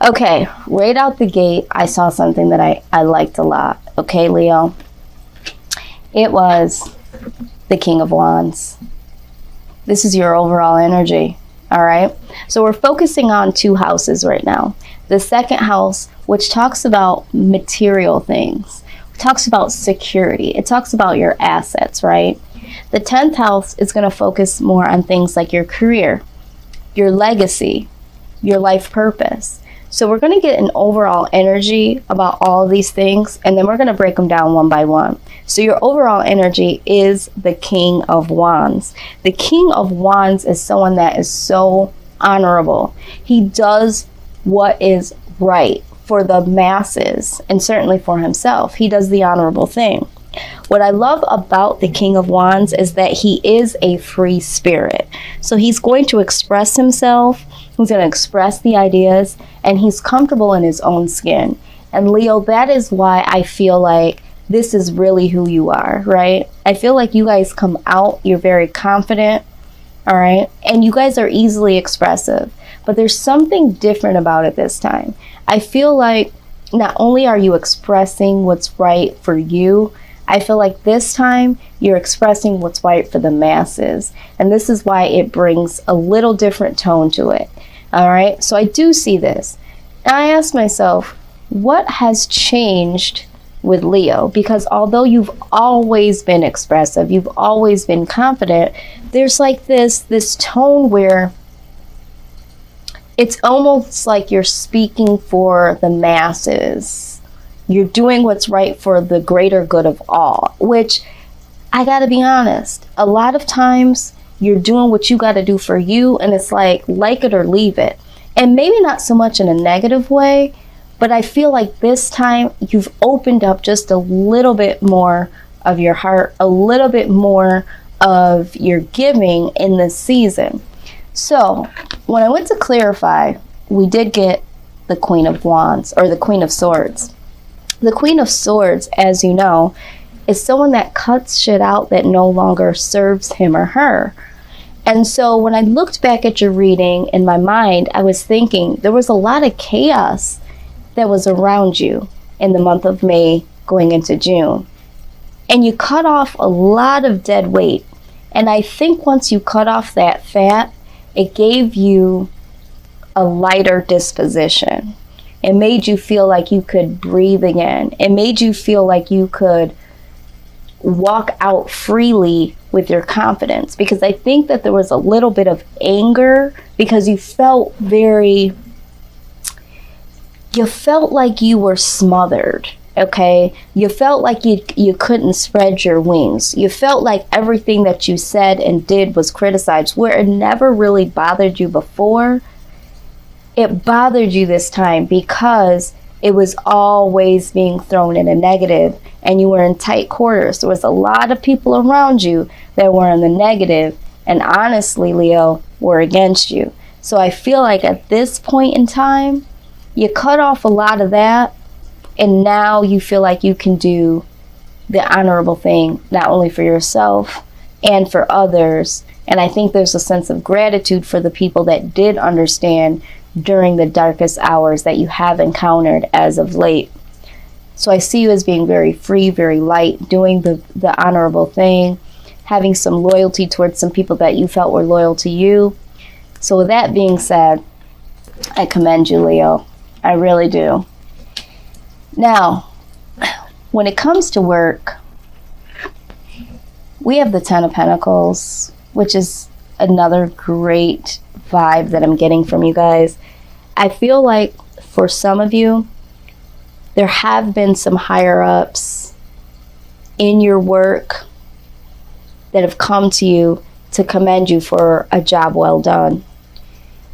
Okay, right out the gate, I saw something that I liked a lot. Okay, Leo? It was the King of Wands. This is your overall energy, all right? So we're focusing on two houses right now. The second house, which talks about material things, talks about security. It talks about your assets, right? The 10th house is going to focus more on things like your career, your legacy, your life purpose. So we're going to get an overall energy about all of these things, and then we're going to break them down one by one. So your overall energy is the King of Wands. The King of Wands is someone that is so honorable. He does what is right for the masses and certainly for himself. He does the honorable thing. What I love about the King of Wands is that he is a free spirit. So he's going to express himself, he's going to express the ideas, and he's comfortable in his own skin. And Leo, that is why I feel like this is really who you are, right? I feel like you guys come out, you're very confident, all right? And you guys are easily expressive. But there's something different about it this time. I feel like not only are you expressing what's right for you, I feel like this time you're expressing what's right for the masses. And this is why it brings a little different tone to it. All right. So I do see this. And I ask myself, what has changed with Leo? Because although you've always been expressive, you've always been confident, there's like this tone where it's almost like you're speaking for the masses. You're doing what's right for the greater good of all, which I got to be honest, a lot of times you're doing what you got to do for you, and it's like it or leave it. And maybe not so much in a negative way, but I feel like this time you've opened up just a little bit more of your heart, a little bit more of your giving in this season. So when I went to clarify, we did get the Queen of Wands, or the Queen of Swords. The Queen of Swords, as you know, is someone that cuts shit out that no longer serves him or her. And so when I looked back at your reading in my mind, I was thinking there was a lot of chaos that was around you in the month of May going into June. And you cut off a lot of dead weight. And I think once you cut off that fat, it gave you a lighter disposition. It made you feel like you could breathe again. It made you feel like you could walk out freely with your confidence. Because I think that there was a little bit of anger because you felt like you were smothered, okay? You felt like you couldn't spread your wings. You felt like everything that you said and did was criticized, where it never really bothered you before. It bothered you this time because it was always being thrown in a negative, and you were in tight quarters. There was a lot of people around you that were in the negative, and honestly, Leo, were against you. So I feel like at this point in time, you cut off a lot of that, and now you feel like you can do the honorable thing, not only for yourself and for others. And I think there's a sense of gratitude for the people that did understand during the darkest hours that you have encountered as of late. So I see you as being very free, very light, doing the honorable thing, having some loyalty towards some people that you felt were loyal to you. So with that being said, I commend you, Leo. I really do. Now, when it comes to work, we have the Ten of Pentacles, which is another great vibe that I'm getting from you guys. I feel like for some of you, there have been some higher ups in your work that have come to you to commend you for a job well done.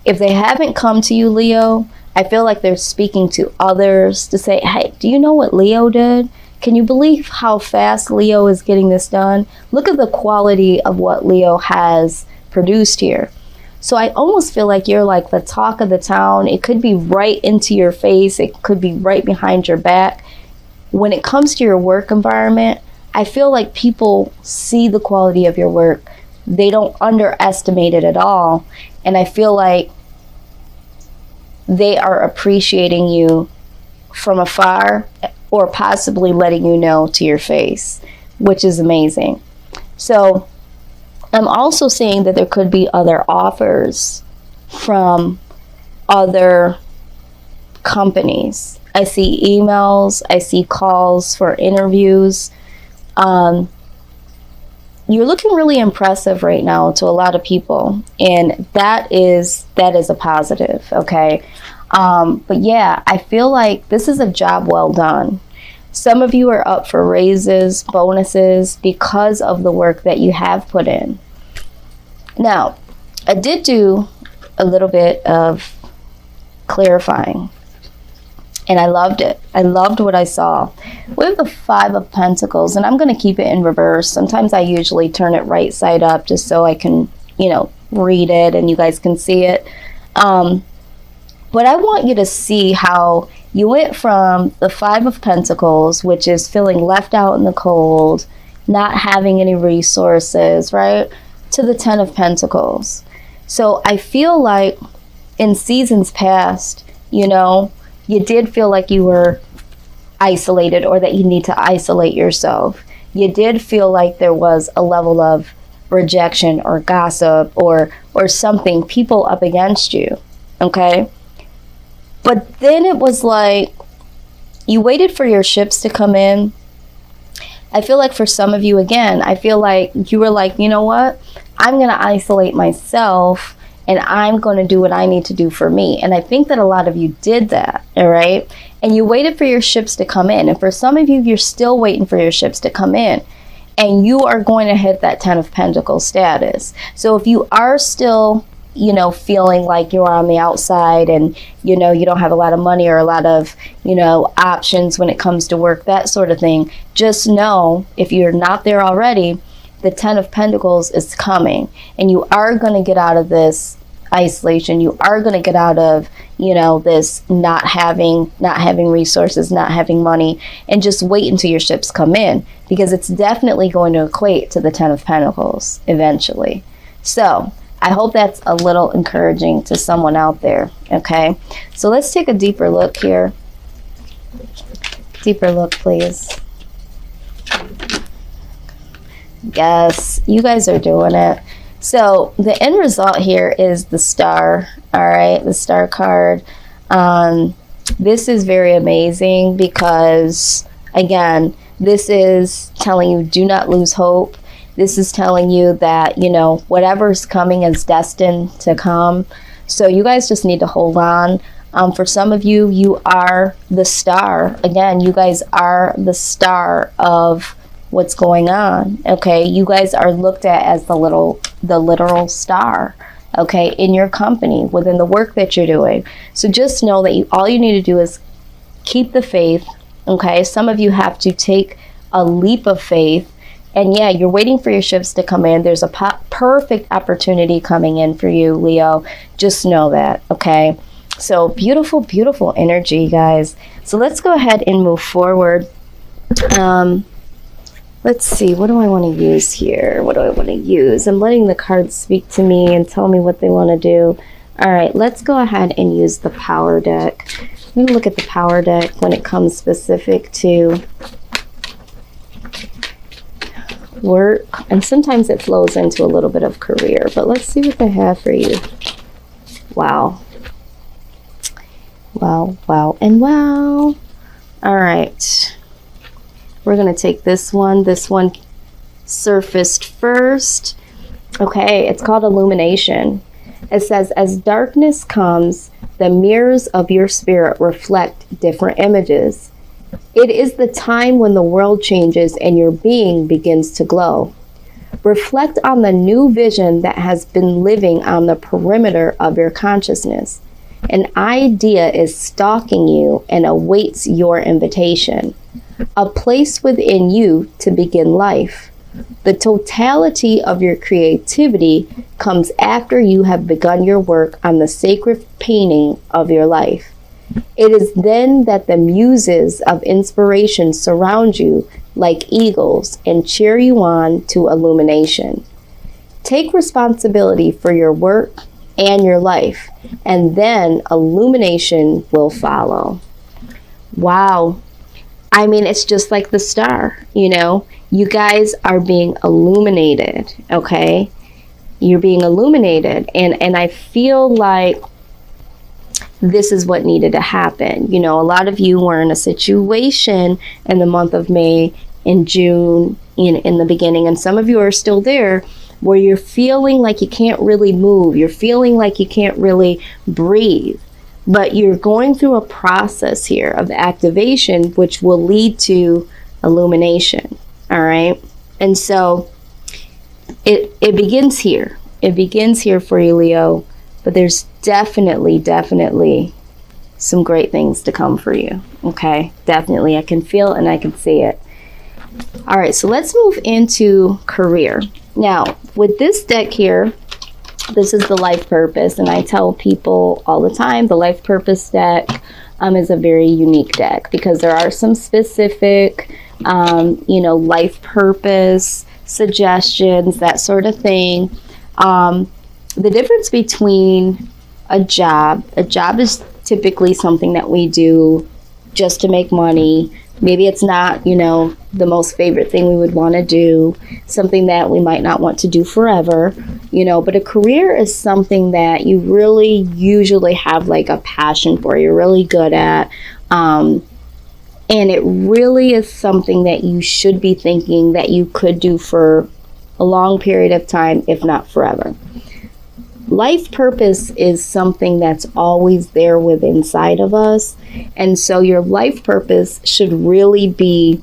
If they haven't come to you, Leo, I feel like they're speaking to others to say, hey, do you know what Leo did? Can you believe how fast Leo is getting this done? Look at the quality of what Leo has produced here. So I almost feel like you're like the talk of the town. It could be right into your face. It could be right behind your back. When it comes to your work environment, I feel like people see the quality of your work. They don't underestimate it at all. And I feel like they are appreciating you from afar or possibly letting you know to your face, which is amazing. So I'm also seeing that there could be other offers from other companies. I see emails, I see calls for interviews. You're looking really impressive right now to a lot of people, and that is a positive, okay? But yeah, I feel like this is a job well done. Some of you are up for raises, bonuses, because of the work that you have put in. Now, I did do a little bit of clarifying, and I loved it. I loved what I saw. We have the Five of Pentacles, and I'm going to keep it in reverse. Sometimes I usually turn it right side up just so I can, read it and you guys can see it. But I want you to see how you went from the Five of Pentacles, which is feeling left out in the cold, not having any resources, right, to the Ten of Pentacles. So I feel like in seasons past, you did feel like you were isolated, or that you need to isolate yourself. You did feel like there was a level of rejection or gossip or something, people up against you, okay? But then it was like you waited for your ships to come in. I feel like for some of you, again, I feel like you were like, you know what? I'm going to isolate myself, and I'm going to do what I need to do for me. And I think that a lot of you did that, all right? And you waited for your ships to come in. And for some of you, you're still waiting for your ships to come in. And you are going to hit that Ten of Pentacles status. So if you are still, feeling like you're on the outside and, you don't have a lot of money or a lot of, options when it comes to work, that sort of thing, just know, if you're not there already, the Ten of Pentacles is coming, and you are going to get out of this isolation. You are going to get out of, this not having resources, not having money, and just wait until your ships come in, because it's definitely going to equate to the Ten of Pentacles eventually. So I hope that's a little encouraging to someone out there, okay? So let's take a deeper look here. Deeper look, please. Yes, you guys are doing it. So the end result here is the Star, all right, the Star card. This is very amazing because, again, this is telling you do not lose hope. This is telling you that, whatever's coming is destined to come. So you guys just need to hold on. For some of you, you are the star. Again, you guys are the star of what's going on, okay? You guys are looked at as the literal star, okay, in your company, within the work that you're doing. So just know that all you need to do is keep the faith, okay? Some of you have to take a leap of faith, and yeah, you're waiting for your ships to come in. There's a perfect opportunity coming in for you, Leo. Just know that, okay? So beautiful, beautiful energy, guys. So let's go ahead and move forward. Let's see, what do I want to use here? What do I want to use? I'm letting the cards speak to me and tell me what they want to do. All right, let's go ahead and use the Power deck. I'm going to look at the Power deck when it comes specific to work. And sometimes it flows into a little bit of career. But let's see what they have for you. Wow. Wow, wow, and wow. All right. We're going to take this one. This one surfaced first. Okay, it's called Illumination. It says, as darkness comes, the mirrors of your spirit reflect different images. It is the time when the world changes and your being begins to glow. Reflect on the new vision that has been living on the perimeter of your consciousness. An idea is stalking you and awaits your invitation. A place within you to begin life. The totality of your creativity comes after you have begun your work on the sacred painting of your life. It is then that the muses of inspiration surround you like eagles and cheer you on to illumination. Take responsibility for your work and your life. And then illumination will follow. Wow. I mean, it's just like the star, you know, you guys are being illuminated, okay? You're being illuminated. And I feel like this is what needed to happen. You know, a lot of you were in a situation in the month of May, in June, in the beginning, and some of you are still there, where you're feeling like you can't really move. You're feeling like you can't really breathe. But you're going through a process here of activation, which will lead to illumination. All right. And so it begins here. It begins here for you, Leo. But there's definitely some great things to come for you. Okay. Definitely. I can feel it and I can see it. All right. So let's move into career. Now, with this deck here, this is the life purpose, and I tell people all the time the life purpose deck is a very unique deck, because there are some specific life purpose suggestions, that sort of thing. The difference between a job is typically something that we do just to make money. Maybe it's not, the most favorite thing we would want to do, something that we might not want to do forever, but a career is something that you really usually have like a passion for, you're really good at, and it really is something that you should be thinking that you could do for a long period of time, if not forever. Life purpose is something that's always there within inside of us. And so your life purpose should really be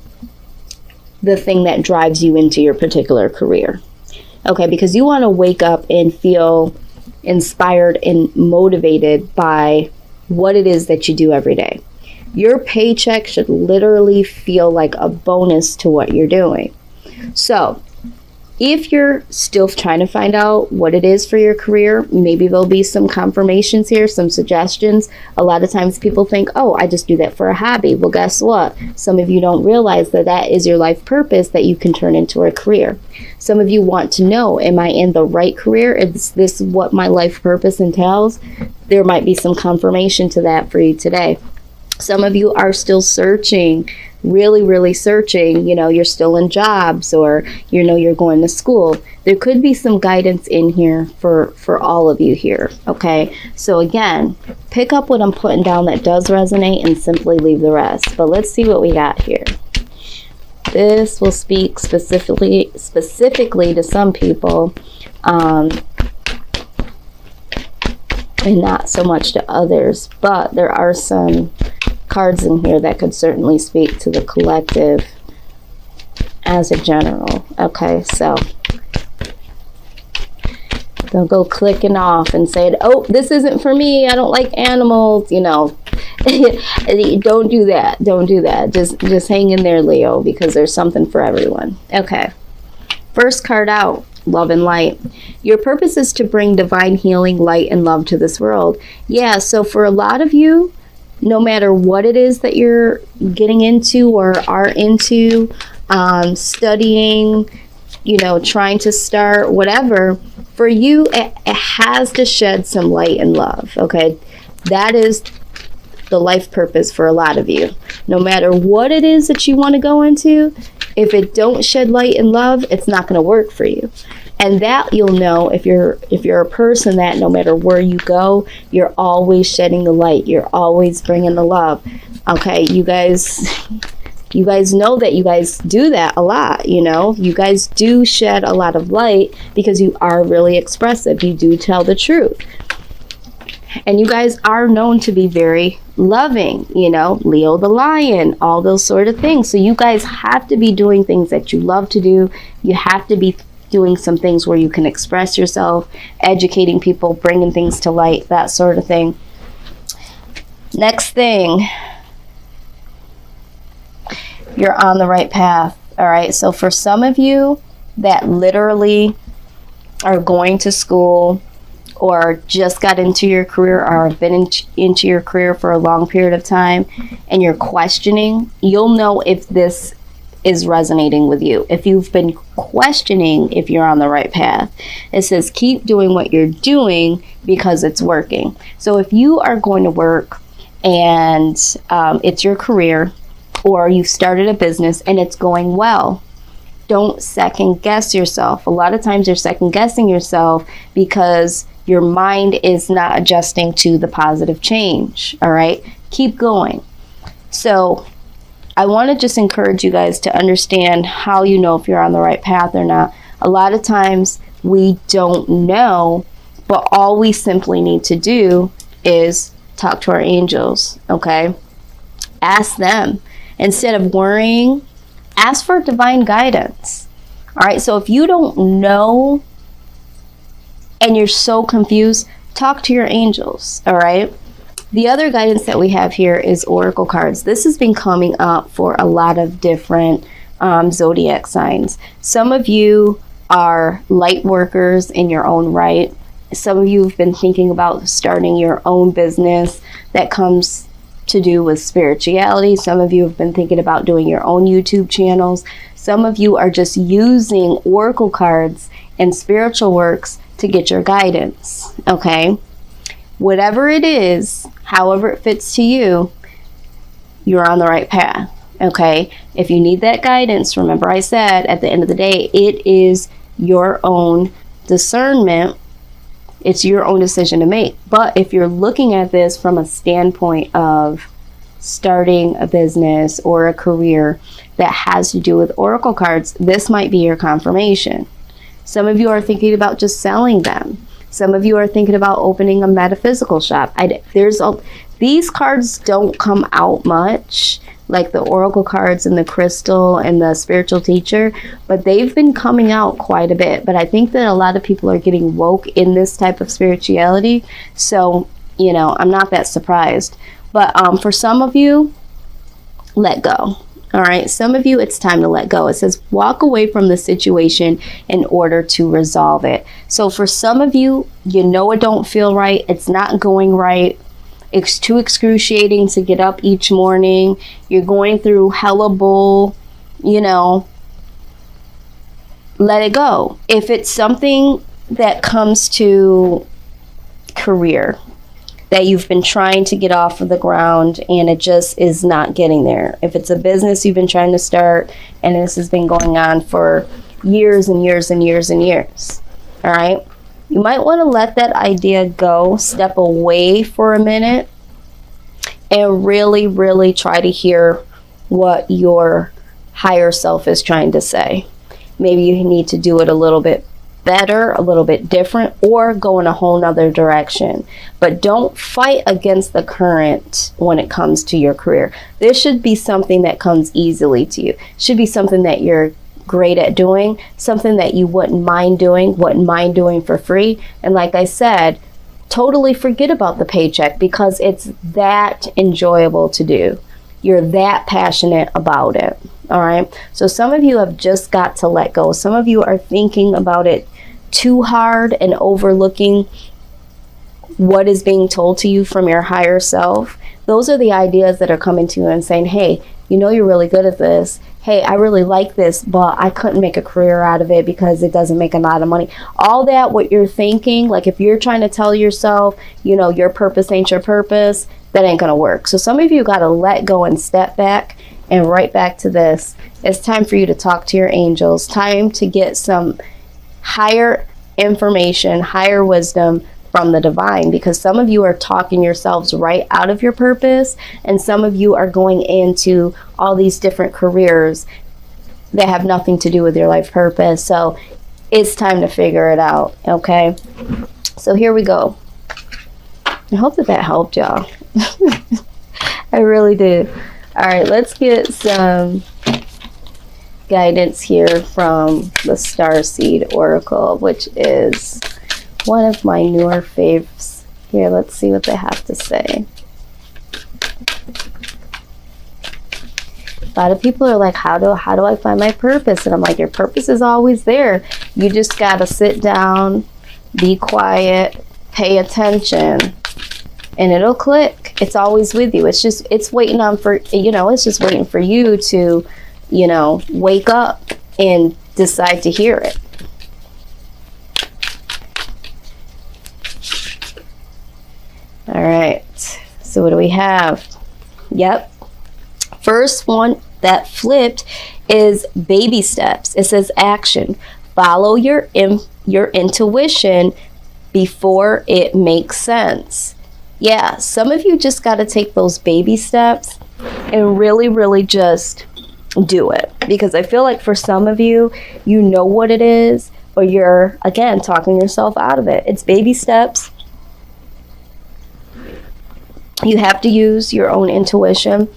the thing that drives you into your particular career. Okay, because you want to wake up and feel inspired and motivated by what it is that you do every day. Your paycheck should literally feel like a bonus to what you're doing. So if you're still trying to find out what it is for your career, maybe there'll be some confirmations here, some suggestions. A lot of times people think, oh, I just do that for a hobby. Well, guess what? Some of you don't realize that that is your life purpose that you can turn into a career. Some of you want to know, am I in the right career? Is this what my life purpose entails? There might be some confirmation to that for you today. Some of you are still searching, really searching, you're still in jobs, or you're going to school. There could be some guidance in here for all of you here. Okay, so again, pick up what I'm putting down that does resonate and simply leave the rest. But let's see what we got here. This will speak specifically to some people, and not so much to others, but there are some cards in here that could certainly speak to the collective as a general. Okay, so they'll go clicking off and say, oh, this isn't for me, I don't like animals, don't do that. Just hang in there, Leo, because there's something for everyone. Okay, first card out, love and light. Your purpose is to bring divine healing, light, and love to this world. Yeah, so for a lot of you, no matter what it is that you're getting into or are into, studying, trying to start, whatever, for you, it has to shed some light and love, okay? That is the life purpose for a lot of you. No matter what it is that you want to go into, if it don't shed light and love, it's not going to work for you. And that you'll know if you're a person that no matter where you go, you're always shedding the light. You're always bringing the love. Okay, you guys know that you guys do that a lot, You guys do shed a lot of light because you are really expressive. You do tell the truth. And you guys are known to be very loving, Leo the lion, all those sort of things. So you guys have to be doing things that you love to do. You have to be doing some things where you can express yourself, educating people, bringing things to light, that sort of thing. Next thing, you're on the right path. All right, so for some of you that literally are going to school or just got into your career or have been into your career for a long period of time and you're questioning, you'll know if this is resonating with you. If you've been questioning if you're on the right path, it says keep doing what you're doing because it's working. So if you are going to work and it's your career, or you started a business and it's going well, don't second guess yourself. A lot of times you're second guessing yourself because your mind is not adjusting to the positive change. All right, keep going. So I want to just encourage you guys to understand how you know if you're on the right path or not. A lot of times we don't know, but all we simply need to do is talk to our angels. Okay, ask them. Instead of worrying, ask for divine guidance. All right, so if you don't know and you're so confused, talk to your angels. All right, the other guidance that we have here is oracle cards. This has been coming up for a lot of different zodiac signs. Some of you are light workers in your own right. Some of you have been thinking about starting your own business that comes to do with spirituality. Some of you have been thinking about doing your own YouTube channels. Some of you are just using oracle cards and spiritual works to get your guidance. Okay, whatever it is, however it fits to you, you're on the right path. Okay, if you need that guidance, remember I said at the end of the day, it is your own discernment. It's your own decision to make. But if you're looking at this from a standpoint of starting a business or a career that has to do with oracle cards, this might be your confirmation. Some of you are thinking about just selling them. Some of you are thinking about opening a metaphysical shop. These cards don't come out much, like the oracle cards and the crystal and the spiritual teacher, but they've been coming out quite a bit. But I think that a lot of people are getting woke in this type of spirituality. So, you know, I'm not that surprised. But for some of you, let go. All right. Some of you, it's time to let go. It says walk away from the situation in order to resolve it. So for some of you, you know it don't feel right. It's not going right. It's too excruciating to get up each morning. You're going through hella bull, you know, let it go. If it's something that comes to career that you've been trying to get off of the ground and it just is not getting there. If it's a business you've been trying to start and this has been going on for years and years and years and years, all right? You might want to let that idea go, step away for a minute, and really, really try to hear what your higher self is trying to say. Maybe you need to do it a little bit better, a little bit different, or go in a whole nother direction. But don't fight against the current when it comes to your career. This should be something that comes easily to you. It should be something that you're great at doing, something that you wouldn't mind doing for free. And like I said, totally forget about the paycheck because it's that enjoyable to do. You're that passionate about it. All right. So some of you have just got to let go. Some of you are thinking about it too hard and overlooking what is being told to you from your higher self. Those are the ideas that are coming to you and saying, hey, you know, you're really good at this. Hey, I really like this, but I couldn't make a career out of it because it doesn't make a lot of money. All that, what you're thinking, like if you're trying to tell yourself, you know, your purpose ain't your purpose, that ain't going to work. So some of you got to let go and step back and right back to this. It's time for you to talk to your angels. Time to get some higher information, higher wisdom from the divine, because some of you are talking yourselves right out of your purpose, and some of you are going into all these different careers that have nothing to do with your life purpose. So it's time to figure it out. Okay, so here we go. I hope that helped y'all. I really did. All right, let's get some guidance here from the Starseed Oracle, which is one of my newer faves. Here, let's see what they have to say. A lot of people are like, how do I find my purpose? And I'm like, your purpose is always there. You just got to sit down, be quiet, pay attention, and it'll click. It's always with you. It's waiting on for, you know, it's just waiting for you to wake up and decide to hear it. All right, so what do we have? Yep, first one that flipped is baby steps. It says action. Follow your intuition before it makes sense. Yeah, some of you just got to take those baby steps and really, really just do it. Because I feel like for some of you, you know what it is, but you're, again, talking yourself out of it. It's baby steps. You have to use your own intuition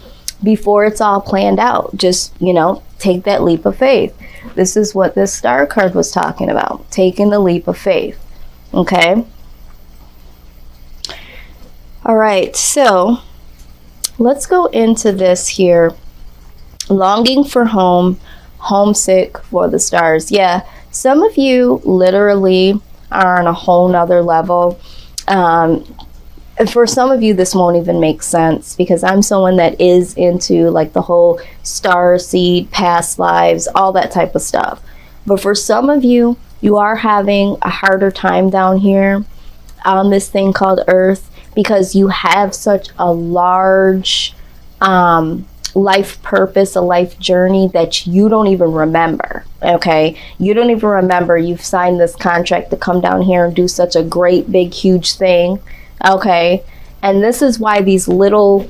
before it's all planned out. Just, take that leap of faith. This is what this star card was talking about, taking the leap of faith. Okay? All right, so let's go into this here. Longing for home, homesick for the stars. Yeah, some of you literally are on a whole nother level. For some of you, this won't even make sense because I'm someone that is into like the whole star seed, past lives, all that type of stuff. But for some of you, you are having a harder time down here on this thing called Earth because you have such a large life purpose, a life journey that you don't even remember. Okay, you don't even remember you've signed this contract to come down here and do such a great, big, huge thing. Okay, and this is why these little,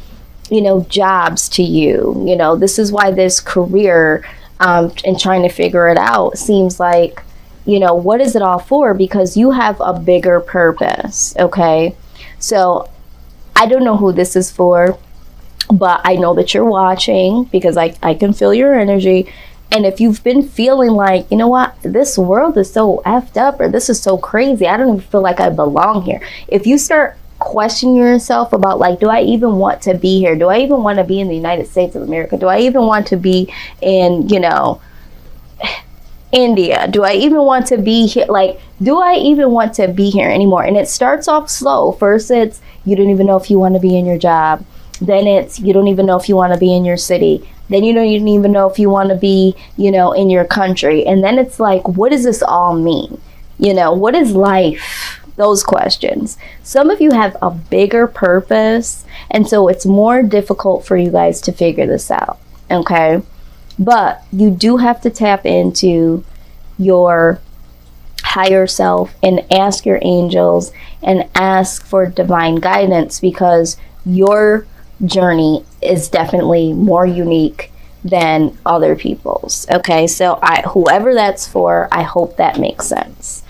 jobs to you, this is why this career and trying to figure it out seems like, what is it all for? Because you have a bigger purpose. Okay, so I don't know who this is for, but I know that you're watching because I can feel your energy. And if you've been feeling like, this world is so effed up or this is so crazy, I don't even feel like I belong here. If you start questioning yourself about like, do I even want to be here? Do I even want to be in the United States of America? Do I even want to be in, India? Do I even want to be here? Like, do I even want to be here anymore? And it starts off slow. First, it's you don't even know if you want to be in your job. Then it's you don't even know if you want to be in your city. Then you don't even know if you want to be, in your country. And then it's like, what does this all mean? What is life? Those questions. Some of you have a bigger purpose, and so it's more difficult for you guys to figure this out. Okay? But you do have to tap into your higher self and ask your angels and ask for divine guidance because your journey is definitely more unique than other people's. Okay, so whoever that's for, I hope that makes sense.